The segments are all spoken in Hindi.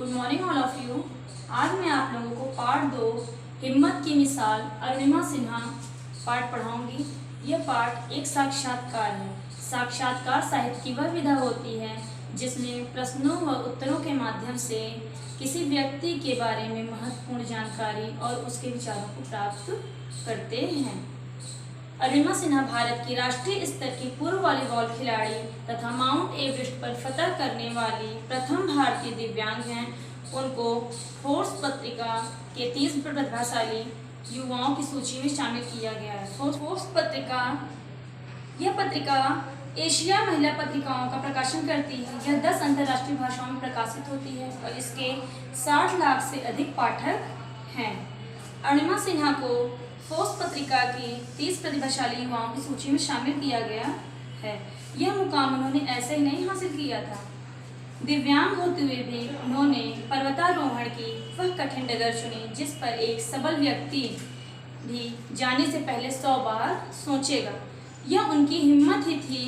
Good morning all of you. आज मैं आप लोगों को पार्ट 2 हिम्मत की मिसाल अरुणिमा सिन्हा पाठ पढ़ाऊंगी। यह पाठ एक साक्षात्कार है। साक्षात्कार साहित्य की वह विधा होती है जिसमें प्रश्नों व उत्तरों के माध्यम से किसी व्यक्ति के बारे में महत्वपूर्ण जानकारी और उसके विचारों को प्राप्त करते हैं। अरुणिमा सिन्हा भारत की राष्ट्रीय स्तर की पूर्व वॉलीबॉल खिलाड़ी तथा माउंट एवरेस्ट पर फतह करने वाली प्रथम भारतीय दिव्यांग हैं। उनको फोर्ब्स पत्रिका के 30 प्रतिभाशाली युवाओं की सूची में शामिल किया गया है। फोर्ब्स पत्रिका, यह पत्रिका एशिया महिला पत्रिकाओं का प्रकाशन करती है। यह 10 अंतर्राष्ट्रीय भाषाओं में प्रकाशित होती है और इसके 60 लाख से अधिक पाठक हैं। अरुणिमा सिन्हा को फोर्ब्स पत्रिका की 30 प्रतिभाशाली युवाओं की सूची में शामिल किया गया है। यह मुकाम उन्होंने ऐसे ही नहीं हासिल किया था। दिव्यांग होते हुए भी उन्होंने पर्वतारोहण की वह कठिन डगर चुनी जिस पर एक सबल व्यक्ति भी जाने से पहले 100 बार सोचेगा। यह उनकी हिम्मत ही थी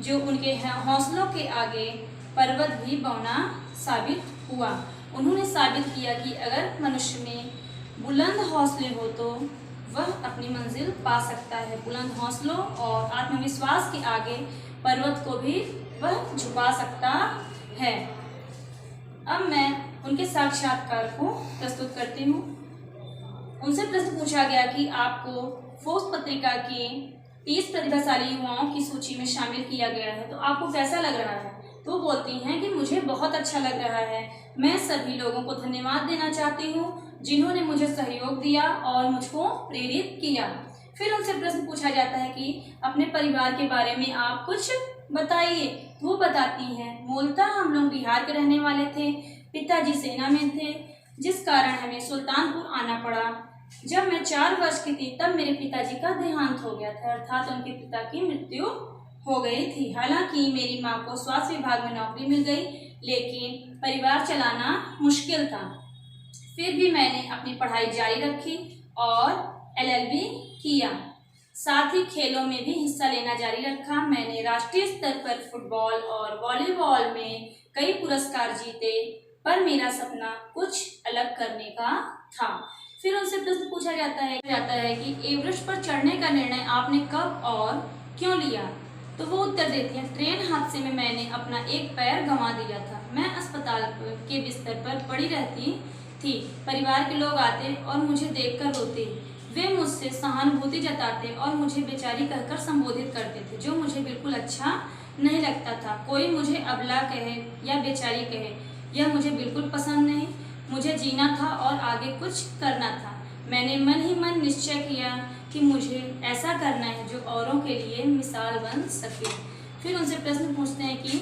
जो उनके हौसलों के आगे पर्वत भी बौना साबित हुआ। उन्होंने साबित किया कि अगर मनुष्य में बुलंद हौसले हो तो वह अपनी मंजिल पा सकता है। बुलंद हौसलों और आत्मविश्वास के आगे पर्वत को भी वह झुका सकता है। अब मैं उनके साक्षात्कार को प्रस्तुत करती हूँ। उनसे प्रश्न पूछा गया कि आपको फोर्ब्स पत्रिका की 30 प्रतिभाशाली युवाओं की सूची में शामिल किया गया है, तो आपको कैसा लग रहा है? तो बोलती हैं कि मुझे बहुत अच्छा लग रहा है। मैं सभी लोगों को धन्यवाद देना चाहती हूँ जिन्होंने मुझे सहयोग दिया और मुझको प्रेरित किया। फिर उनसे प्रश्न पूछा जाता है कि अपने परिवार के बारे में आप कुछ बताइए। तो वो बताती हैं, मूलतः हम लोग बिहार के रहने वाले थे। पिताजी सेना में थे जिस कारण हमें सुल्तानपुर आना पड़ा। जब मैं 4 वर्ष की थी तब मेरे पिताजी का देहांत हो गया था, अर्थात उनके पिता की मृत्यु हो गई थी। हालांकि मेरी माँ को स्वास्थ्य विभाग में नौकरी मिल गई, लेकिन परिवार चलाना मुश्किल था। फिर भी मैंने अपनी पढ़ाई जारी रखी और LLB किया। साथ ही खेलों में भी हिस्सा लेना जारी रखा। मैंने राष्ट्रीय स्तर पर फुटबॉल और वॉलीबॉल में कई पुरस्कार जीते, पर मेरा सपना कुछ अलग करने का था। फिर उनसे प्रश्न पूछा जाता है कि एवरेस्ट पर चढ़ने का निर्णय आपने कब और क्यों लिया? तो वो उत्तर देती हैं, ट्रेन हादसे में मैंने अपना एक पैर गंवा दिया था। मैं अस्पताल के बिस्तर पर पड़ी रहती थी। परिवार के लोग आते और मुझे देखकर रोते। वे मुझसे सहानुभूति जताते और मुझे बेचारी कहकर संबोधित करते थे, जो मुझे बिल्कुल अच्छा नहीं लगता था। कोई मुझे अबला कहे या बेचारी कहे, यह मुझे बिल्कुल पसंद नहीं। मुझे जीना था और आगे कुछ करना था। मैंने मन ही मन निश्चय किया कि मुझे ऐसा करना है जो औरों के लिए मिसाल बन सके। फिर उनसे प्रश्न पूछते हैं कि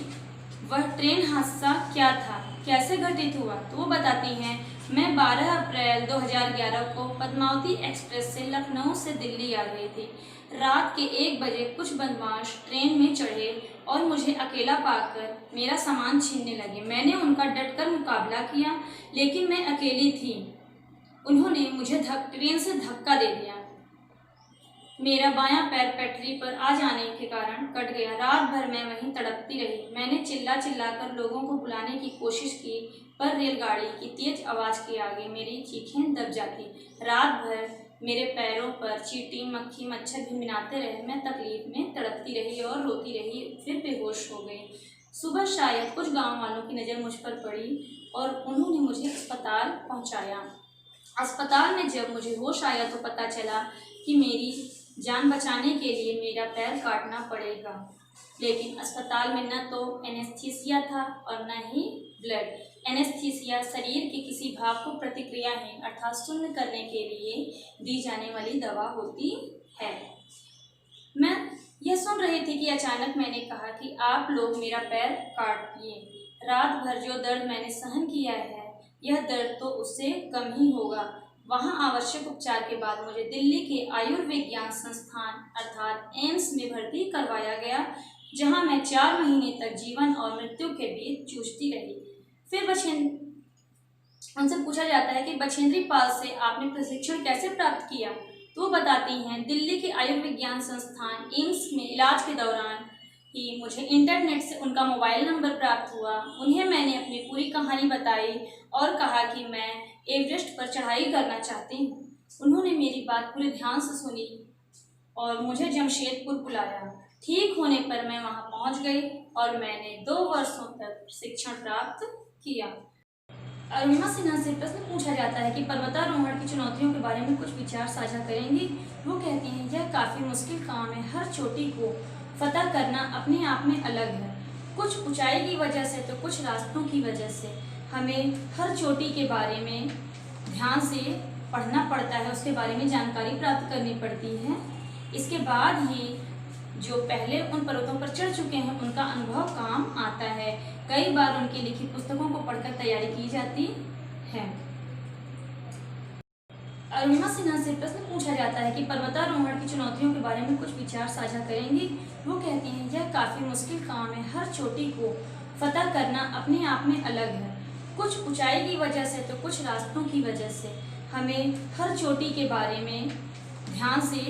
वह ट्रेन हादसा क्या था, कैसे घटित हुआ? तो वो बताती हैं, मैं 12 अप्रैल 2011 को पद्मावती एक्सप्रेस से लखनऊ से दिल्ली आ रही थी। रात के 1 बजे कुछ बदमाश ट्रेन में चढ़े और मुझे अकेला पाकर मेरा सामान छीनने लगे। मैंने उनका डटकर मुकाबला किया, लेकिन मैं अकेली थी। उन्होंने मुझे ट्रेन से धक्का दे दिया। मेरा बायां पैर पटरी पर आ जाने के कारण कट गया। रात भर मैं वहीं तड़पती रही। मैंने चिल्ला चिल्लाकर लोगों को बुलाने की कोशिश की, पर रेलगाड़ी की तेज आवाज़ के आगे मेरी चीखें दब जाती। रात भर मेरे पैरों पर चींटी, मक्खी, मच्छर भिनभिनाते रहे। मैं तकलीफ में तड़पती रही और रोती रही, फिर बेहोश हो गई। सुबह शायद कुछ गाँव वालों की नज़र मुझ पर पड़ी और उन्होंने मुझे अस्पताल पहुँचाया। अस्पताल में जब मुझे होश आया तो पता चला कि मेरी जान बचाने के लिए मेरा पैर काटना पड़ेगा, लेकिन अस्पताल में न तो एनेस्थीसिया था और न ही ब्लड। एनेस्थीसिया शरीर के किसी भाग को प्रतिक्रियाहीन अर्थात शून्य करने के लिए दी जाने वाली दवा होती है। मैं यह सुन रही थी कि अचानक मैंने कहा कि आप लोग मेरा पैर काटिए। रात भर जो दर्द मैंने सहन किया है, यह दर्द तो उससे कम ही होगा। वहाँ आवश्यक उपचार के बाद मुझे दिल्ली के आयुर्विज्ञान संस्थान अर्थात एम्स में भर्ती करवाया गया, जहाँ मैं 4 महीने तक जीवन और मृत्यु के बीच जूझती रही। फिर उनसे पूछा जाता है कि बछेंद्री पाल से आपने प्रशिक्षण कैसे प्राप्त किया? तो बताती हैं, दिल्ली के आयुर्विज्ञान संस्थान एम्स में इलाज के दौरान ही मुझे इंटरनेट से उनका मोबाइल नंबर प्राप्त हुआ। उन्हें मैंने अपनी पूरी कहानी बताई और कहा कि मैं एवरेस्ट पर चढ़ाई करना चाहती हूँ। उन्होंने मेरी बात पूरे ध्यान से सुनी और मुझे जमशेदपुर बुलाया। ठीक होने पर मैं वहाँ पहुँच गई और मैंने 2 वर्षों तक शिक्षण प्राप्त किया। अरुणिमा सिन्हा से प्रश्न पूछा जाता है कि पर्वतारोहण की चुनौतियों के बारे में कुछ विचार साझा करेंगी। वो कहती हैं, यह काफ़ी मुश्किल काम है। हर चोटी को फतह करना अपने आप में अलग है, कुछ ऊंचाई की वजह से तो कुछ रास्तों की वजह से। हमें हर चोटी के बारे में ध्यान से पढ़ना पड़ता है, उसके बारे में जानकारी प्राप्त करनी पड़ती है। इसके बाद ही जो पहले उन पर्वतों पर चढ़ चुके हैं उनका अनुभव काम आता है। कई बार उनकी लिखित पुस्तकों को पढ़कर तैयारी की जाती है। अरुणिमा सिन्हा से प्रश्न पूछा जाता है कि पर्वतारोहण की चुनौतियों के बारे में कुछ विचार साझा करेंगी। वो कहती हैं, यह काफ़ी मुश्किल काम है। हर चोटी को फतह करना अपने आप में अलग है, कुछ ऊंचाई की वजह से तो कुछ रास्तों की वजह से। हमें हर चोटी के बारे में ध्यान से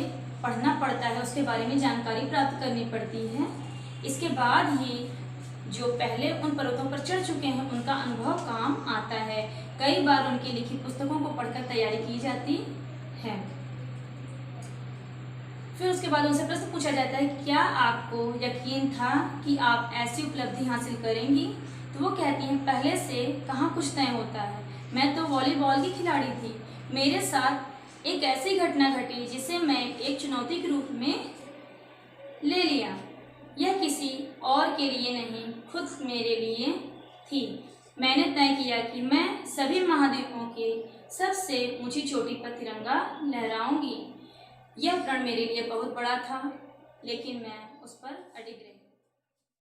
पढ़ना पड़ता है, उसके बारे में जानकारी प्राप्त करनी पड़ती है। इसके बाद ही जो पहले उन पर्वतों पर चढ़ चुके हैं उनका अनुभव काम आता है। कई बार उनकी लिखित पुस्तकों को पढ़कर तैयारी की जाती है। फिर उसके बाद उनसे प्रश्न पूछा जाता है, क्या आपको यकीन था कि आप ऐसी उपलब्धि हासिल करेंगी? तो वो कहती हैं, पहले से कहाँ कुछ तय होता है। मैं तो वॉलीबॉल की खिलाड़ी थी। मेरे साथ एक ऐसी घटना घटी जिसे मैं एक चुनौती के रूप में ले लिया। यह किसी और के लिए नहीं, खुद मेरे लिए थी। मैंने तय किया कि मैं सभी महाद्वीपों के सबसे ऊंची चोटी पर तिरंगा लहराऊंगी। यह प्रण मेरे लिए बहुत बड़ा था, लेकिन मैं उस पर